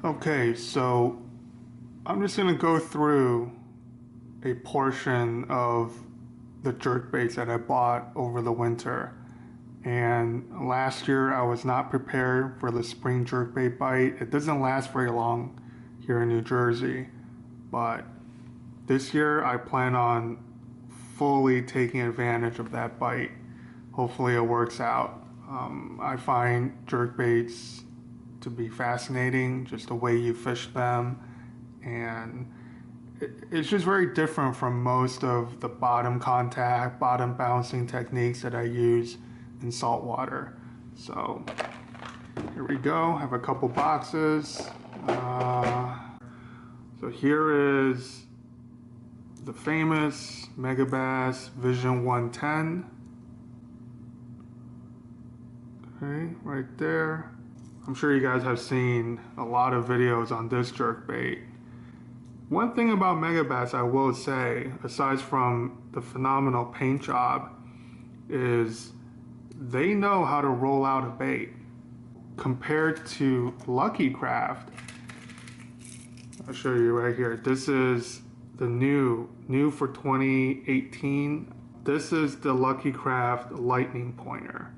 Okay, so I'm just gonna go through a portion of the jerkbaits that I bought over the winter. And last year I was not prepared for the spring jerkbait bite. It doesn't last very long here in New Jersey, but this year I plan on fully taking advantage of that bite. Hopefully it works out. I find jerkbaits to be fascinating, just the way you fish them, and it's just very different from most of the bottom contact, bottom bouncing techniques that I use in saltwater. So here we go. I have a couple boxes. So here is the famous Megabass Vision 110. Okay, right there. I'm sure you guys have seen a lot of videos on this jerkbait. One thing about Megabass I will say, aside from the phenomenal paint job, is they know how to roll out a bait. Compared to Lucky Craft, I'll show you right here. This is the new for 2018. This is the Lucky Craft lightning pointer.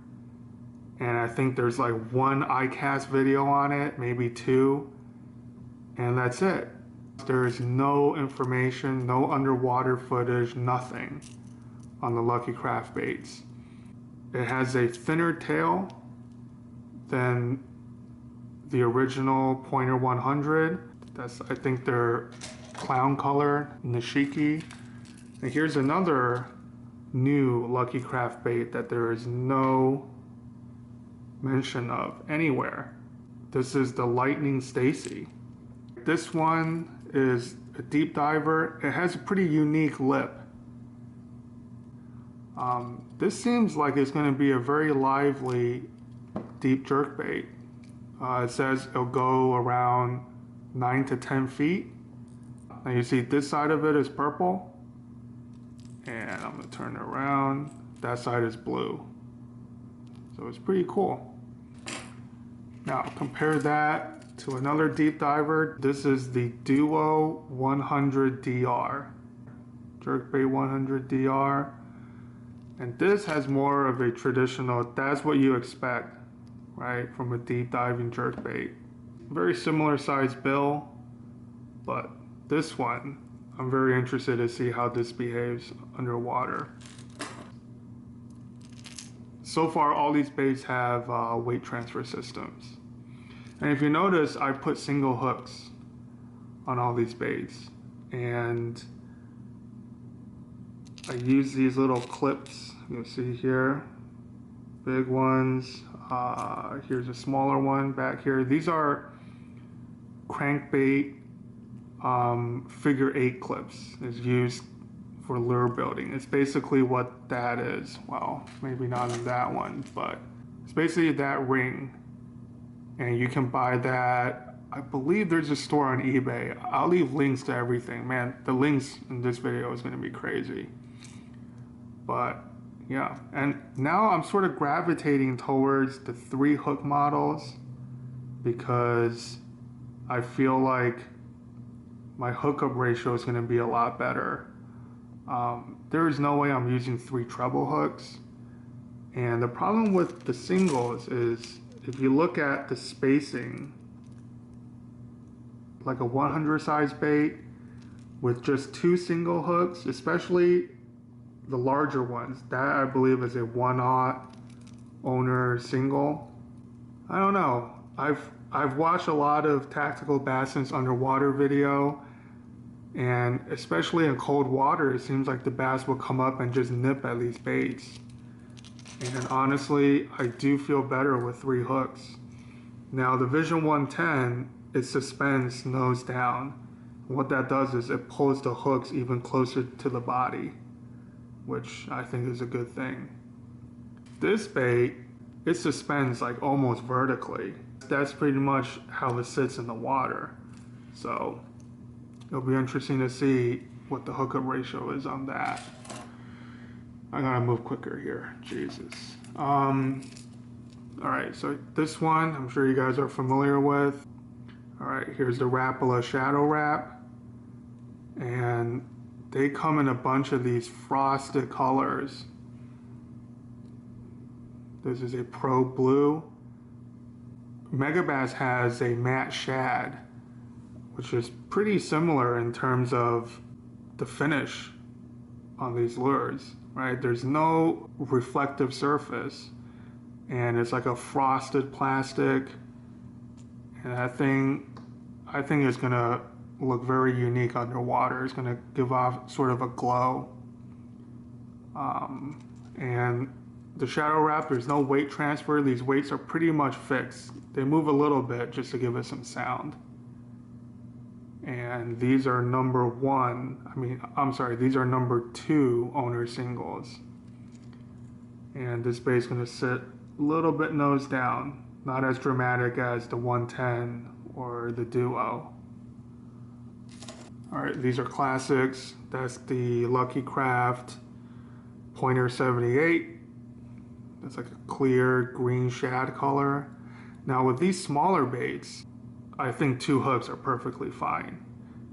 And I think there's like one iCast video on it, maybe two, and that's it. There is no information, no underwater footage, nothing on the Lucky Craft baits. It has a thinner tail than the original Pointer 100. That's, I think, their clown color, Nishiki. And here's another new Lucky Craft bait that there is no mention of anywhere. This is the Lightning Staysee. This one is a deep diver. It has a pretty unique lip. This seems like it's going to be a very lively deep jerkbait. It says it'll go around 9 to 10 feet. Now you see this side of it is purple, and I'm going to turn it around. That side is blue. So it's pretty cool. Now compare that to another deep diver. This is the Duo 100 DR. Jerkbait 100 DR. And this has more of a traditional, that's what you expect, right, from a deep diving jerkbait. Very similar size bill, but this one, I'm very interested to see how this behaves underwater. So far, all these baits have weight transfer systems. And if you notice, I put single hooks on all these baits. And I use these little clips, you'll see here, big ones. Here's a smaller one back here. These are crankbait figure 8 clips. It's used for lure building. It's basically what that is. Well, maybe not in that one, but it's basically that ring. And you can buy that. I believe there's a store on eBay. I'll leave links to everything. Man, the links in this video is gonna be crazy. But yeah, and now I'm sort of gravitating towards the 3 hook models because I feel like my hookup ratio is gonna be a lot better. There is no way I'm using 3 treble hooks. And the problem with the singles is if you look at the spacing, like a 100 size bait with just 2 single hooks, especially the larger ones, that I believe is a 1/0 owner single. I don't know. I've watched a lot of tactical bassins underwater video, and especially in cold water, it seems like the bass will come up and just nip at these baits. And honestly, I do feel better with 3 hooks. Now the Vision 110, it suspends nose down. What that does is it pulls the hooks even closer to the body, which I think is a good thing. This bait, it suspends like almost vertically. That's pretty much how it sits in the water. So it'll be interesting to see what the hookup ratio is on that. I gotta move quicker here, Jesus. All right, so this one, I'm sure you guys are familiar with. All right, here's the Rapala Shadow Wrap. And they come in a bunch of these frosted colors. This is a Pro Blue. Megabass has a matte shad, which is pretty similar in terms of the finish on these lures, right? There's no reflective surface, and it's like a frosted plastic, and that thing, I think is gonna look very unique underwater. It's gonna give off sort of a glow. And the Shadow Wrap, there's no weight transfer. These weights are pretty much fixed. They move a little bit just to give it some sound. And these are number 2 owner singles. And this bait is gonna sit a little bit nose down, not as dramatic as the 110 or the Duo. All right, these are classics. That's the Lucky Craft Pointer 78. It's like a clear green shad color. Now with these smaller baits, I think 2 hooks are perfectly fine.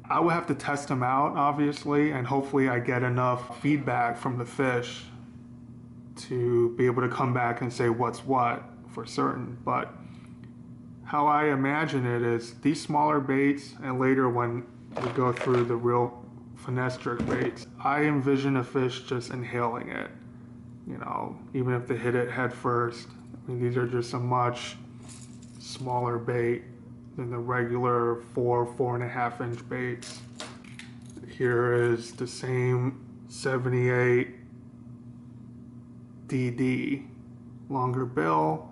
I would have to test them out, obviously, and hopefully I get enough feedback from the fish to be able to come back and say what's what for certain. But how I imagine it is these smaller baits, and later when we go through the real finesse jerk baits, I envision a fish just inhaling it. You know, even if they hit it head first. I mean, these are just a much smaller bait than the regular 4.5 inch baits. Here is the same 78 DD, longer bill.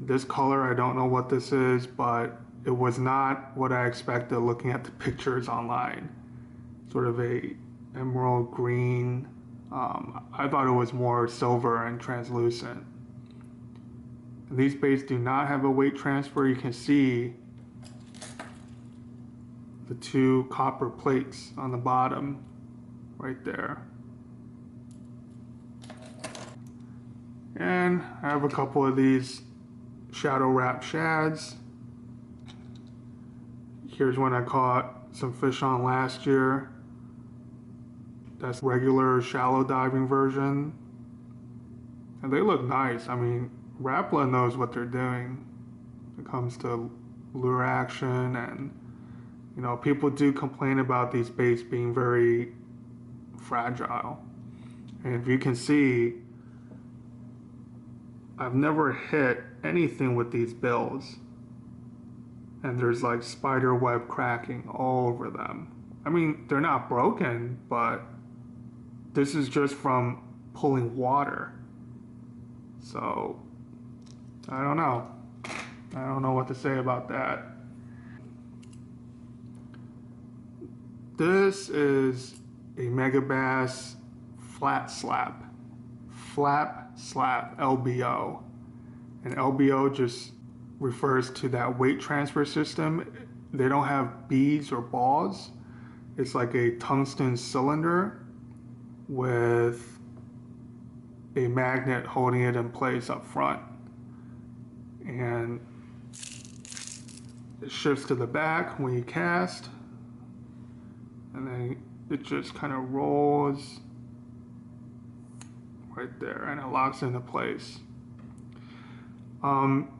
This color, I don't know what this is, but it was not what I expected looking at the pictures online. Sort of a emerald green. I thought it was more silver and translucent. And these baits do not have a weight transfer. You can see the 2 copper plates on the bottom right there. And I have a couple of these Shadow Wrap shads. Here's one I caught some fish on last year. That's regular shallow diving version. And they look nice. I mean, Rapala knows what they're doing when it comes to lure action, and you know, people do complain about these baits being very fragile. And if you can see, I've never hit anything with these bills. And there's like spider web cracking all over them. I mean, they're not broken, but this is just from pulling water. So, I don't know. I don't know what to say about that. This is a Megabass Flap Slap LBO. And LBO just refers to that weight transfer system. They don't have beads or balls. It's like a tungsten cylinder with a magnet holding it in place up front. And it shifts to the back when you cast. And then it just kind of rolls right there and it locks into place.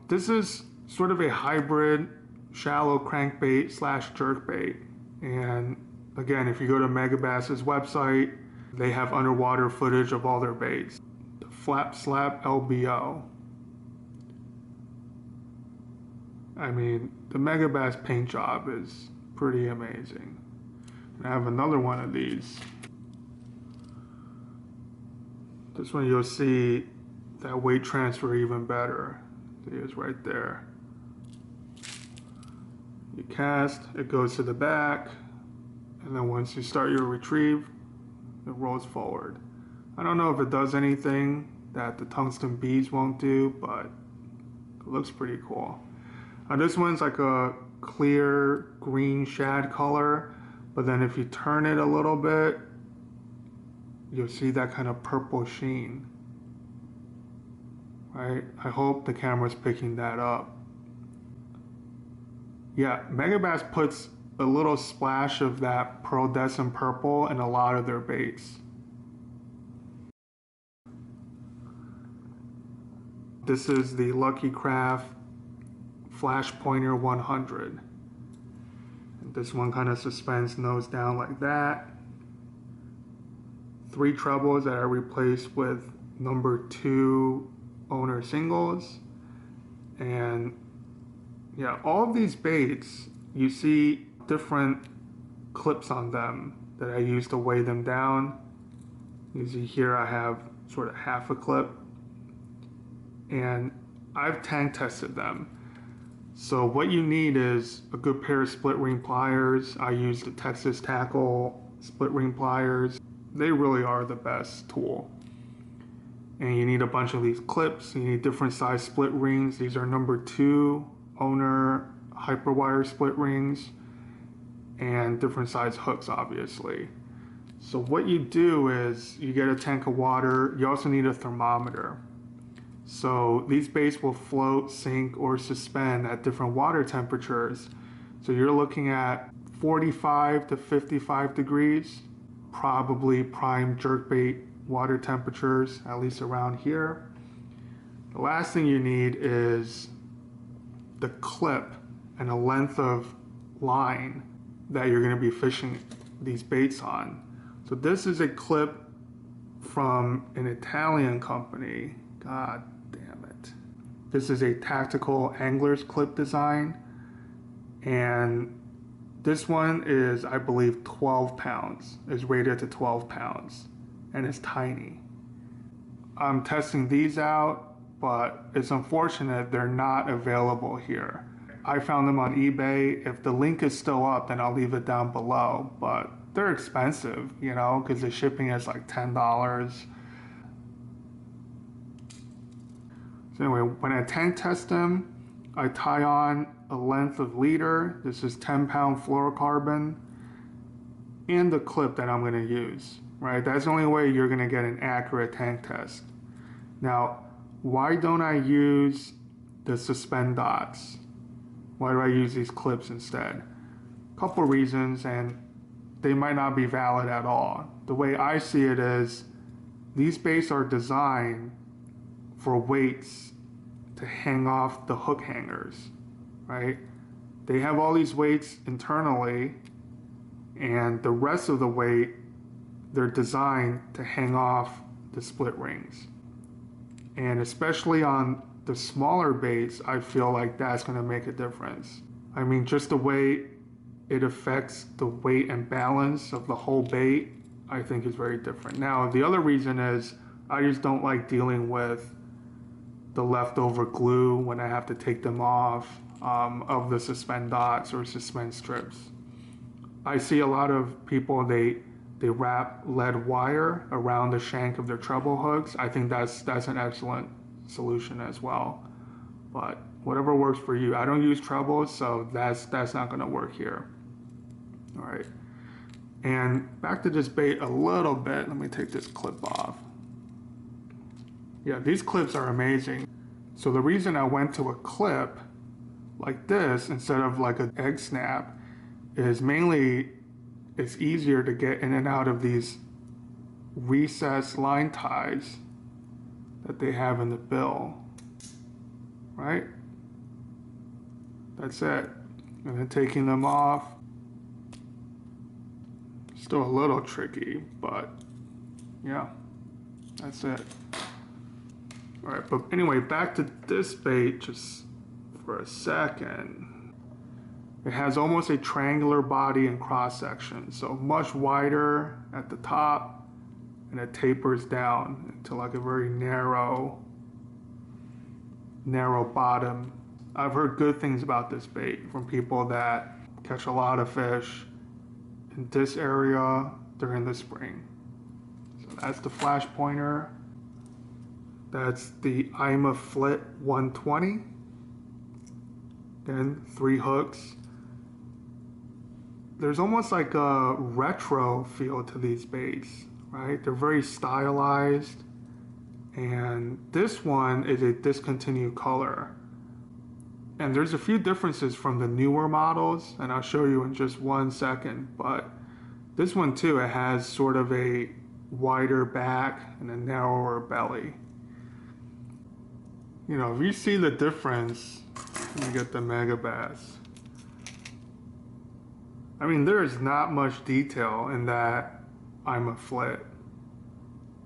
This is sort of a hybrid shallow crankbait slash jerkbait. And again, if you go to Megabass's website, they have underwater footage of all their baits. The Flap Slap LBO. I mean, the Megabass paint job is pretty amazing. And I have another one of these. This one you'll see that weight transfer even better. It is right there. You cast, it goes to the back, and then once you start your retrieve, it rolls forward. I don't know if it does anything that the tungsten beads won't do, but it looks pretty cool. This one's like a clear green shad color, but then if you turn it a little bit, you'll see that kind of purple sheen. Right? I hope the camera's picking that up. Yeah, Megabass puts a little splash of that pearlescent purple in a lot of their baits. This is the Lucky Craft Flash Pointer 100. And this one kind of suspends nose down like that. 3 trebles that I replaced with number 2 owner singles. And yeah, all of these baits, you see different clips on them that I use to weigh them down. You see here I have sort of half a clip, and I've tank tested them. So what you need is a good pair of split ring pliers. I use the Texas Tackle split ring pliers. They really are the best tool. And you need a bunch of these clips. You need different size split rings. These are number 2 owner hyperwire split rings, and different size hooks, obviously. So what you do is you get a tank of water. You also need a thermometer. So these baits will float, sink, or suspend at different water temperatures. So you're looking at 45 to 55 degrees, probably prime jerkbait water temperatures, at least around here. The last thing you need is the clip and a length of line that you're going to be fishing these baits on. So this is a clip from an Italian company. God damn it. This is a tactical angler's clip design, and this one is, I believe, 12 pounds. It's rated to 12 pounds, and it's tiny. I'm testing these out, but it's unfortunate they're not available here. I found them on eBay. If the link is still up, then I'll leave it down below, but they're expensive, you know, because the shipping is like $10. So anyway, when I tank test them, I tie on a length of leader. This is 10-pound fluorocarbon, and the clip that I'm going to use, right? That's the only way you're going to get an accurate tank test. Now, why don't I use the suspend dots? Why do I use these clips instead? A couple reasons, and they might not be valid at all. The way I see it is, these baits are designed for weights to hang off the hook hangers, right? They have all these weights internally, and the rest of the weight, they're designed to hang off the split rings. And especially on the smaller baits, I feel like that's going to make a difference. I mean, just the way it affects the weight and balance of the whole bait, I think is very different. Now, the other reason is I just don't like dealing with the leftover glue when I have to take them off of the suspend dots or suspend strips. I see a lot of people, they wrap lead wire around the shank of their treble hooks. I think that's an excellent solution as well. But whatever works for you. I don't use trebles, so that's not gonna work here. All right. And back to this bait a little bit. Let me take this clip off. Yeah, these clips are amazing. So the reason I went to a clip like this instead of like an egg snap is mainly it's easier to get in and out of these recessed line ties that they have in the bill, right? That's it. And then taking them off, still a little tricky, but yeah, that's it. All right, but anyway, back to this bait just for a second. It has almost a triangular body and cross section, so much wider at the top, and it tapers down into like a very narrow bottom. I've heard good things about this bait from people that catch a lot of fish in this area during the spring. So that's the flash pointer. That's the Ima Flit 120. Again, 3 hooks. There's almost like a retro feel to these baits, right? They're very stylized. And this one is a discontinued color. And there's a few differences from the newer models, and I'll show you in just 1 second. But this one too, it has sort of a wider back and a narrower belly. You know, if you see the difference, let me get the Megabass. I mean, there is not much detail in that Ima Flit,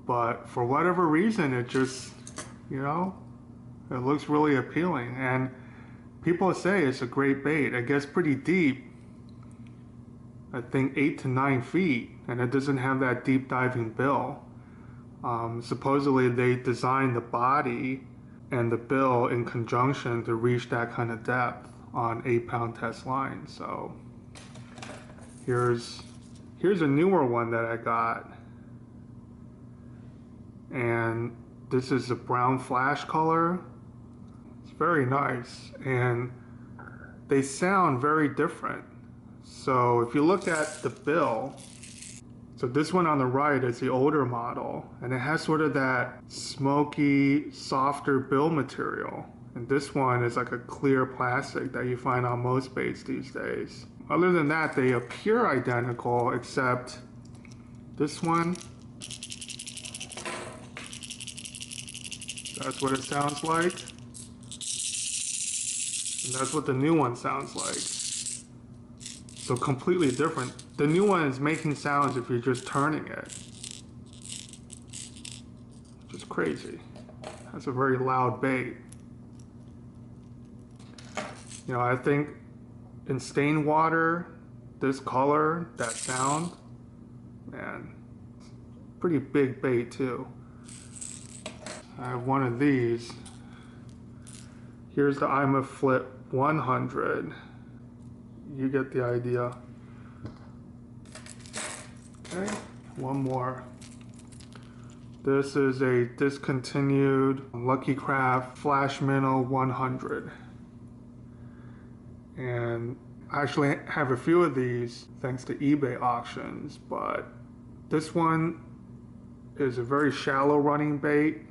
but for whatever reason, it just, you know, it looks really appealing. And people say it's a great bait. It gets pretty deep, I think 8 to 9 feet, and it doesn't have that deep diving bill. Supposedly they designed the body and the bill in conjunction to reach that kind of depth on 8-pound test line. So here's a newer one that I got, and this is a brown flash color. It's very nice, and they sound very different. So if you look at the bill, so this one on the right is the older model, and it has sort of that smoky, softer bill material. And this one is like a clear plastic that you find on most baits these days. Other than that, they appear identical, except this one, that's what it sounds like. And that's what the new one sounds like. So completely different. The new one is making sounds if you're just turning it. Which is crazy. That's a very loud bait. You know, I think in stained water, this color, that sound, man, pretty big bait too. I have one of these. Here's the Ima Flit 100. You get the idea. Okay, one more. This is a discontinued Lucky Craft Flash Minnow 100. And I actually have a few of these thanks to eBay auctions, but this one is a very shallow running bait,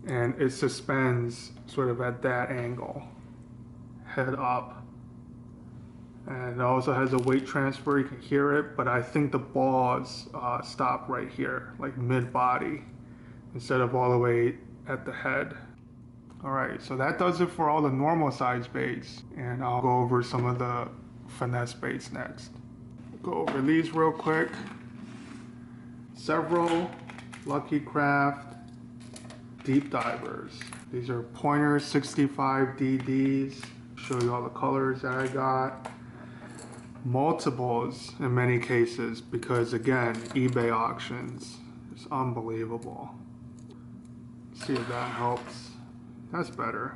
and it suspends sort of at that angle, head up. And it also has a weight transfer, you can hear it, but I think the balls stop right here, like mid-body, instead of all the way at the head. Alright, so that does it for all the normal size baits, and I'll go over some of the finesse baits next. Go over these real quick. Several Lucky Craft deep divers. These are Pointer 65 DDs. Show you all the colors that I got. Multiples in many cases, because again, eBay auctions. It's unbelievable. Let's see if that helps. That's better.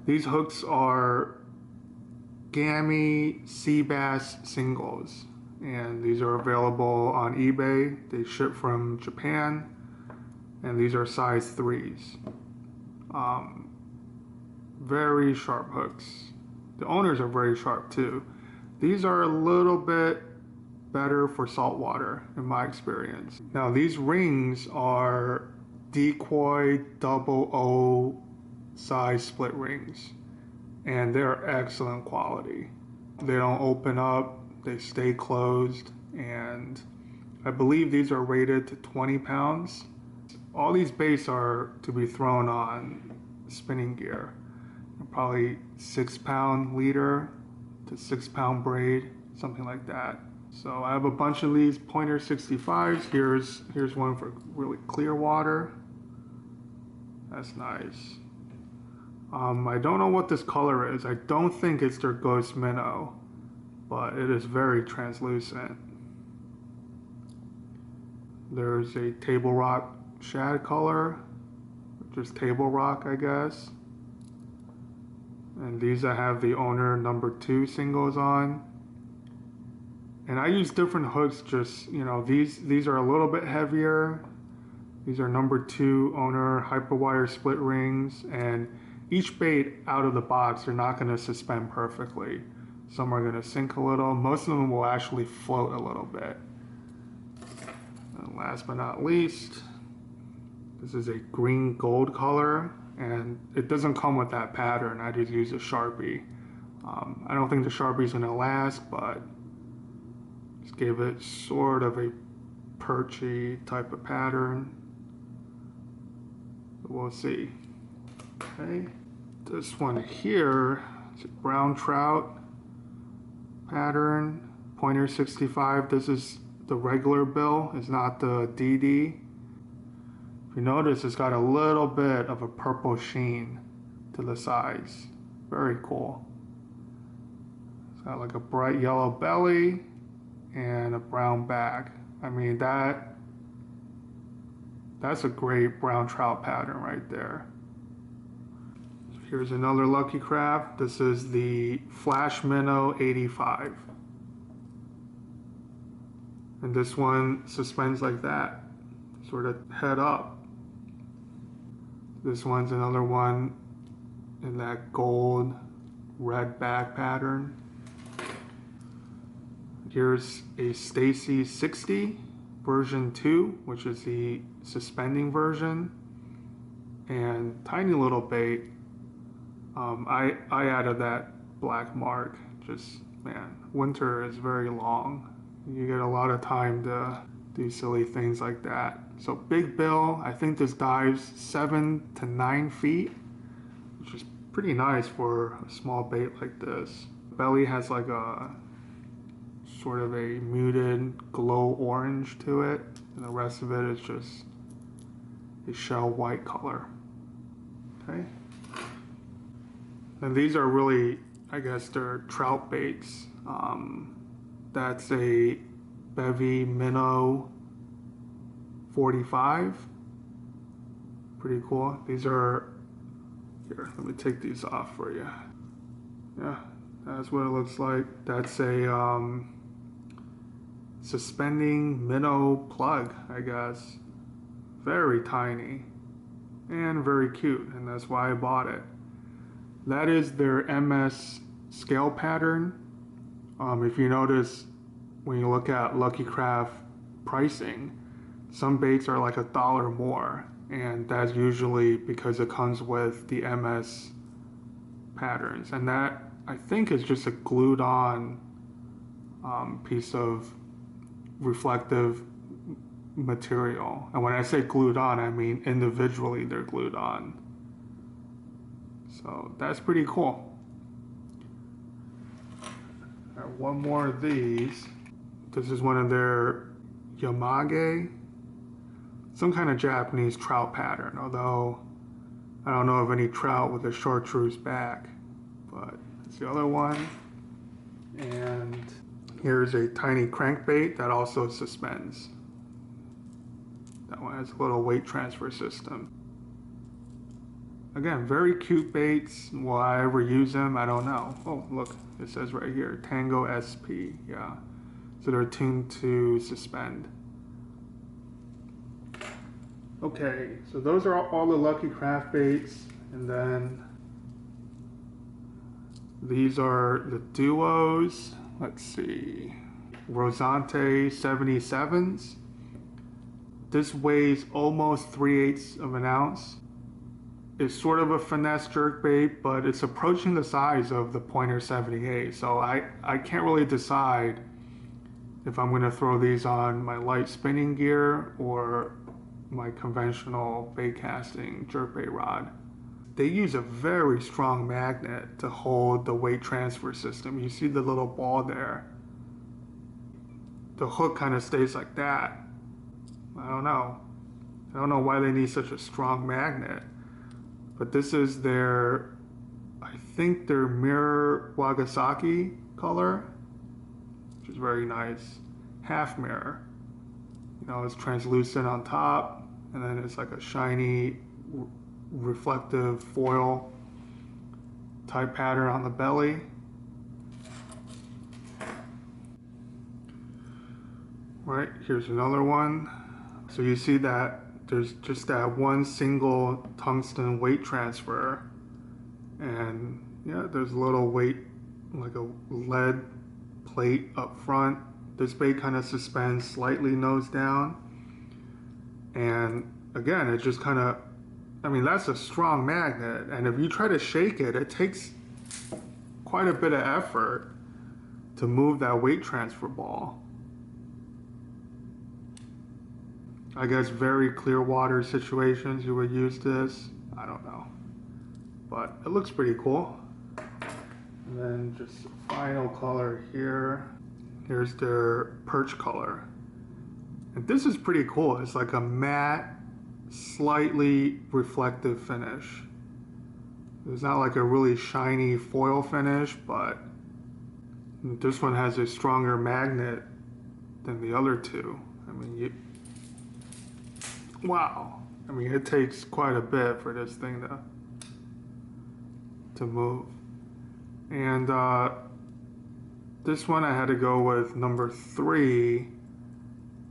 These hooks are Gammy sea bass singles, and these are available on eBay. They ship from Japan, and these are size 3s. Very sharp hooks. The owners are very sharp too. These are a little bit better for saltwater in my experience. Now these rings are Decoy 00 size split rings, and they're excellent quality. They don't open up, they stay closed, and I believe these are rated to 20 pounds. All these baits are to be thrown on spinning gear, probably 6-pound leader to 6-pound braid, something like that. So I have a bunch of these Pointer 65s. Here's one for really clear water. That's nice. I don't know what this color is. I don't think it's their Ghost Minnow, but it is very translucent. There's a Table Rock Shad color, just Table Rock, I guess. And these I have the Owner #2 singles on. And I use different hooks, just, you know, these are a little bit heavier. These are #2 Owner Hyperwire split rings, and each bait out of the box, they're not going to suspend perfectly. Some are going to sink a little. Most of them will actually float a little bit. And last but not least, this is a green gold color. and it doesn't come with that pattern. I just use a Sharpie. I don't think the Sharpie's gonna last, but just give it sort of a perchy type of pattern. We'll see. Okay, this one here is a brown trout pattern, pointer 65. This is the regular bill, it's not the DD. If you notice, it's got a little bit of a purple sheen to the sides. Very cool. It's got like a bright yellow belly and a brown back. I mean, that's a great brown trout pattern right there. Here's another lucky craft. This is the Flash Minnow 85. And this one suspends like that, sort of head up. This one's another one in that gold red back pattern. Here's a Staysee 60 version 2, which is the suspending version, and tiny little bait. I added that black mark. Just, man, winter is very long. You get a lot of time to do silly things like that. So big bill, I think this dives 7 to 9 feet, which is pretty nice for a small bait like this. Belly has like a sort of a muted glow orange to it, and the rest of it is just a shell white color. Okay. And these are really, I guess they're trout baits. That's a Bevy Minnow 45. Pretty cool. These are, here, let me take these off for you. Yeah, that's what it looks like. That's a suspending minnow plug, I guess. Very tiny and very cute, and that's why I bought it. That is their MS scale pattern. If you notice, when you look at Lucky Craft pricing, some baits are like $1 more, and that's usually because it comes with the MS patterns, and that I think is just a glued on piece of reflective material. And when I say glued on, I mean individually they're glued on. So that's pretty cool. One more of these. This is one of their Yamame, some kind of Japanese trout pattern, although I don't know of any trout with a chartreuse back, but it's the other one. And here's a tiny crankbait that also suspends. That one has a little weight transfer system. Again, very cute baits. Will I ever use them? I don't know. Oh, look, it says right here, Tango SP, yeah. So they're tuned to suspend. Okay, so those are all the Lucky Craft baits, and then these are the duos. Let's see, Rozante 77s. This weighs almost 3/8 of an ounce. It's sort of a finesse jerkbait, but it's approaching the size of the pointer 78. So I can't really decide if I'm gonna throw these on my light spinning gear or my conventional bait casting jerkbait rod. They use a very strong magnet to hold the weight transfer system. You see the little ball there. The hook kind of stays like that. I don't know why they need such a strong magnet. But this is their, I think their mirror Wakasagi color, which is very nice. Half mirror. You know, it's translucent on top, and then it's like a shiny reflective foil type pattern on the belly. Right, here's another one. So you see that there's just that one single tungsten weight transfer, and yeah, there's a little weight, like a lead plate up front. This bait kind of suspends slightly nose down, and again, it just kind of I mean, that's a strong magnet, and if you try to shake it, it takes quite a bit of effort to move that weight transfer ball. I guess very clear water situations you would use this. I don't know, but it looks pretty cool. And then just final color here. Here's their Perch color. And this is pretty cool. It's like a matte, slightly reflective finish. It's not like a really shiny foil finish, but this one has a stronger magnet than the other two. I mean, wow. I mean, it takes quite a bit for this thing to move. And this one I had to go with number 3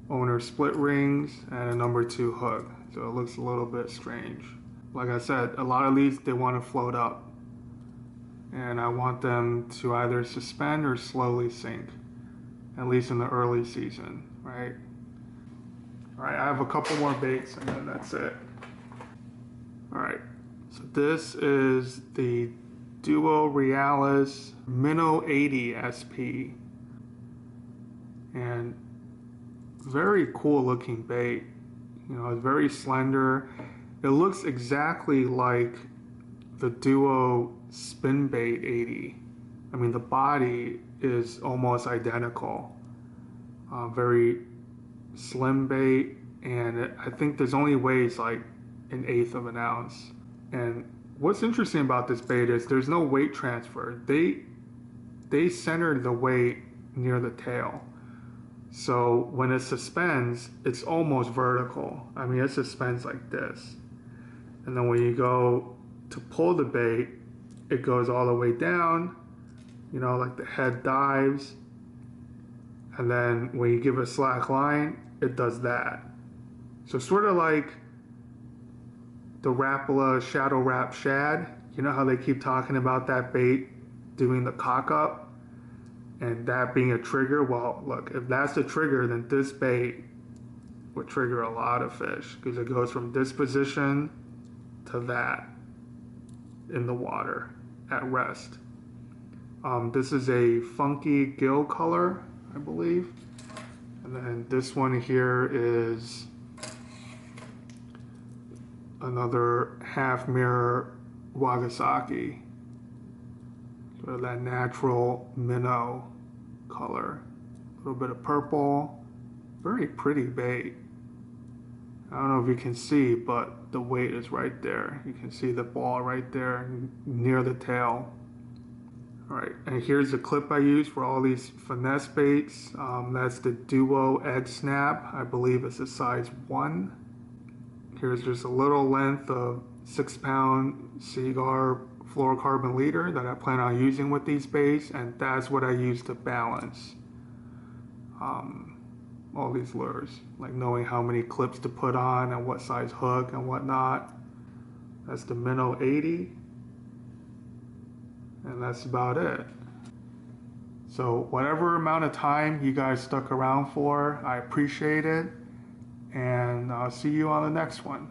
Owner split rings and a number 2 hook. So it looks a little bit strange. Like I said, a lot of these, they want to float up. And I want them to either suspend or slowly sink, at least in the early season, right? All right, I have a couple more baits and then that's it. All right, so this is the Duo Realis Minnow 80 SP. And very cool looking bait. You know, it's very slender. It looks exactly like the Duo Spin Bait 80. I mean, the body is almost identical. Very slim bait, and I think there's only weighs like 1/8 of an ounce. And what's interesting about this bait is there's no weight transfer. They centered the weight near the tail. So when it suspends, it's almost vertical. I mean, it suspends like this. And then when you go to pull the bait, it goes all the way down, you know, like the head dives. And then when you give a slack line, it does that. So sort of like the Rapala Shadow Wrap Shad. You know how they keep talking about that bait doing the cock up and that being a trigger? Well, look, if that's the trigger, then this bait would trigger a lot of fish because it goes from this position to that in the water at rest. This is a funky Gill color, I believe. And then this one here is another half mirror Wakasagi. Sort of that natural minnow color. A little bit of purple. Very pretty bait. I don't know if you can see, but the weight is right there. You can see the ball right there near the tail. All right, and here's the clip I use for all these finesse baits. That's the Duo Egg Snap. I believe it's a size 1. Here's just a little length of 6-pound Seaguar fluorocarbon leader that I plan on using with these baits, and that's what I use to balance all these lures, like knowing how many clips to put on and what size hook and whatnot. That's the Minnow 80, and that's about it. So whatever amount of time you guys stuck around for, I appreciate it, and I'll see you on the next one.